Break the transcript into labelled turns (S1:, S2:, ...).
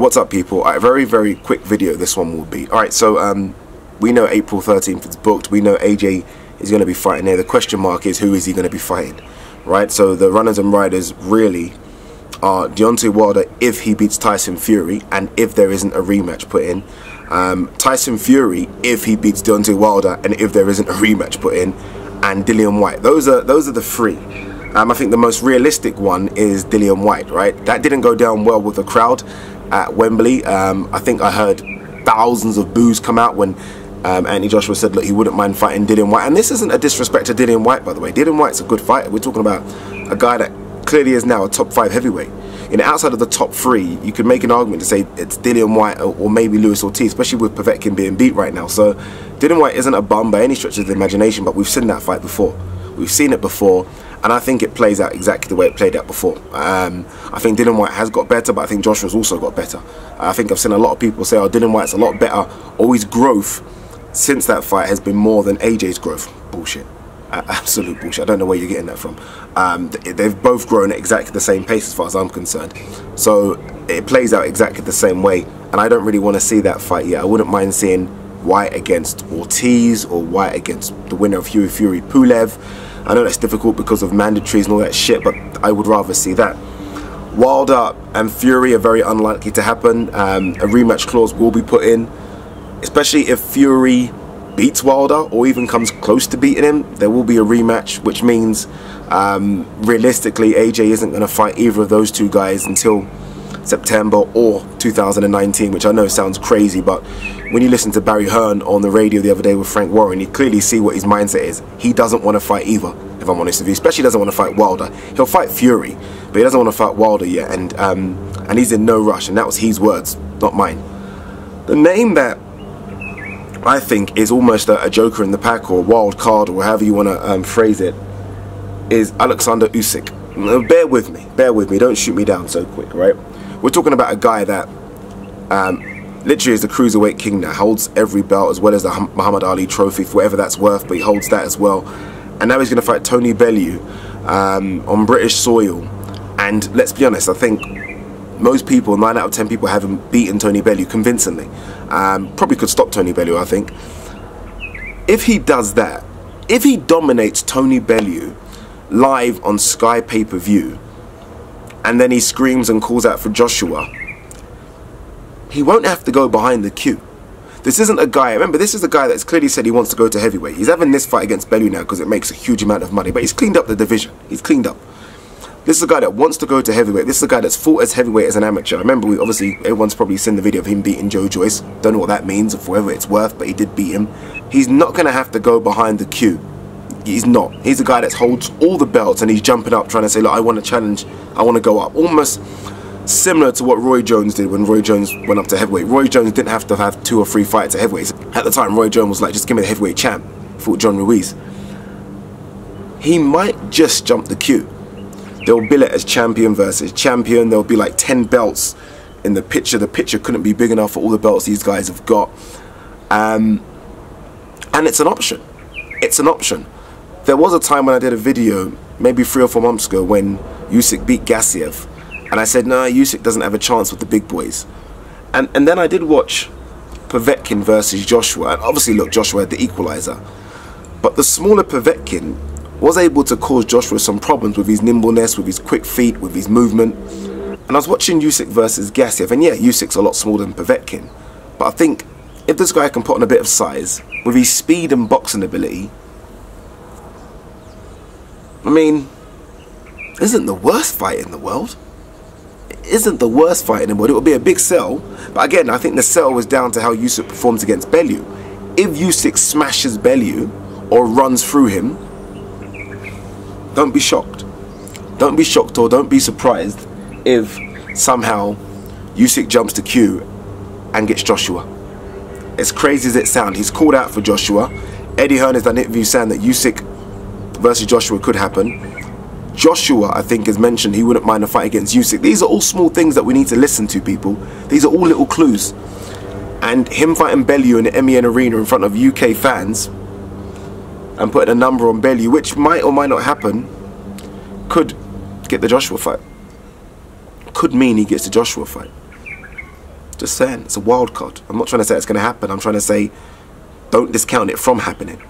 S1: What's up, people? Very, very quick video this one will be. Alright, so we know April 13th is booked. We know AJ is going to be fighting there. The question mark is, who is he going to be fighting? Right, so the runners and riders really are Deontay Wilder if he beats Tyson Fury and if there isn't a rematch put in. Tyson Fury if he beats Deontay Wilder and if there isn't a rematch put in. And Dillian Whyte. Those are the three. I think the most realistic one is Dillian Whyte, right? That didn't go down well with the crowd at Wembley. I think I heard thousands of boos come out when Anthony Joshua said, look, he wouldn't mind fighting Dillian Whyte. And this isn't a disrespect to Dillian Whyte, by the way. Dillian Whyte's a good fighter. We're talking about a guy that clearly is now a top 5 heavyweight. You know, outside of the top 3, you could make an argument to say it's Dillian Whyte or maybe Luis Ortiz, especially with Povetkin being beat right now. So Dillian Whyte isn't a bum by any stretch of the imagination, but we've seen that fight before. We've seen it before, and I think it plays out exactly the way it played out before. I think Dillian Whyte has got better, but I think Joshua's also got better. I think I've seen a lot of people say, oh, Dillian Whyte's a lot better, or his growth since that fight has been more than AJ's growth. Bullshit. Absolute bullshit. I don't know where you're getting that from. They've both grown at exactly the same pace as far as I'm concerned. So it plays out exactly the same way, and I don't really want to see that fight yet. I wouldn't mind seeing Whyte against Ortiz or Whyte against the winner of Fury Pulev. I know that's difficult because of mandatories and all that shit, but I would rather see that. Wilder and Fury are very unlikely to happen. A rematch clause will be put in, especially if Fury beats Wilder or even comes close to beating him. There will be a rematch, which means realistically AJ isn't going to fight either of those two guys until September or 2019, which I know sounds crazy, but when you listen to Barry Hearn on the radio the other day with Frank Warren, you clearly see what his mindset is. He doesn't want to fight either, if I'm honest with you. Especially doesn't want to fight Wilder. He'll fight Fury, but he doesn't want to fight Wilder yet, and he's in no rush, and that was his words, not mine. The name that I think is almost a joker in the pack, or a wild card, or however you want to phrase it, is Oleksandr Usyk. Bear with me, don't shoot me down so quick, right? We're talking about a guy that literally is the cruiserweight king now, holds every belt as well as the Muhammad Ali trophy for whatever that's worth, but he holds that as well. And now he's going to fight Tony Bellew on British soil. And let's be honest, I think most people, 9 out of 10 people, haven't beaten Tony Bellew convincingly. Probably could stop Tony Bellew, I think. If he does that, if he dominates Tony Bellew live on Sky pay-per-view, and then he screams and calls out for Joshua, he won't have to go behind the queue. This isn't a guy, remember, this is a guy that's clearly said he wants to go to heavyweight. He's having this fight against Bellew now because it makes a huge amount of money, but he's cleaned up the division. He's cleaned up. This is a guy that wants to go to heavyweight. This is a guy that's fought as heavyweight as an amateur. Remember, obviously, everyone's probably seen the video of him beating Joe Joyce. Don't know what that means or for whatever it's worth, but he did beat him. He's not going to have to go behind the queue. He's not. He's a guy that holds all the belts and he's jumping up trying to say, look, I want to challenge, I want to go up. Almost similar to what Roy Jones did when Roy Jones went up to heavyweight. Roy Jones didn't have to have 2 or 3 fights at heavyweight. At the time, Roy Jones was like, just give me the heavyweight champ. Fought John Ruiz. He might just jump the queue. They'll bill it as champion versus champion. There'll be like 10 belts in the picture. The picture couldn't be big enough for all the belts these guys have got. And it's an option. It's an option. There was a time when I did a video, maybe 3 or 4 months ago, when Usyk beat Gassiev. And I said, no, Usyk doesn't have a chance with the big boys. And then I did watch Povetkin versus Joshua. And obviously, look, Joshua had the equalizer. But the smaller Povetkin was able to cause Joshua some problems with his nimbleness, with his quick feet, with his movement. And I was watching Usyk versus Gassiev. And yeah, Usyk's a lot smaller than Povetkin. But I think if this guy can put on a bit of size, with his speed and boxing ability, I mean, isn't the worst fight in the world. It isn't the worst fight in the world. It would be a big sell. But again, I think the sell was down to how Usyk performs against Bellew. If Usyk smashes Bellew or runs through him, don't be shocked. Don't be shocked or don't be surprised if somehow Usyk jumps the queue and gets Joshua. As crazy as it sounds, he's called out for Joshua. Eddie Hearn has done interviews saying that Usyk versus Joshua could happen. Joshua, I think, has mentioned he wouldn't mind a fight against Usyk. These are all small things that we need to listen to, people. These are all little clues. And him fighting Bellew in the MEN Arena in front of UK fans and putting a number on Bellew, which might or might not happen, could get the Joshua fight. Could mean he gets the Joshua fight. Just saying, it's a wild card. I'm not trying to say it's going to happen. I'm trying to say, don't discount it from happening.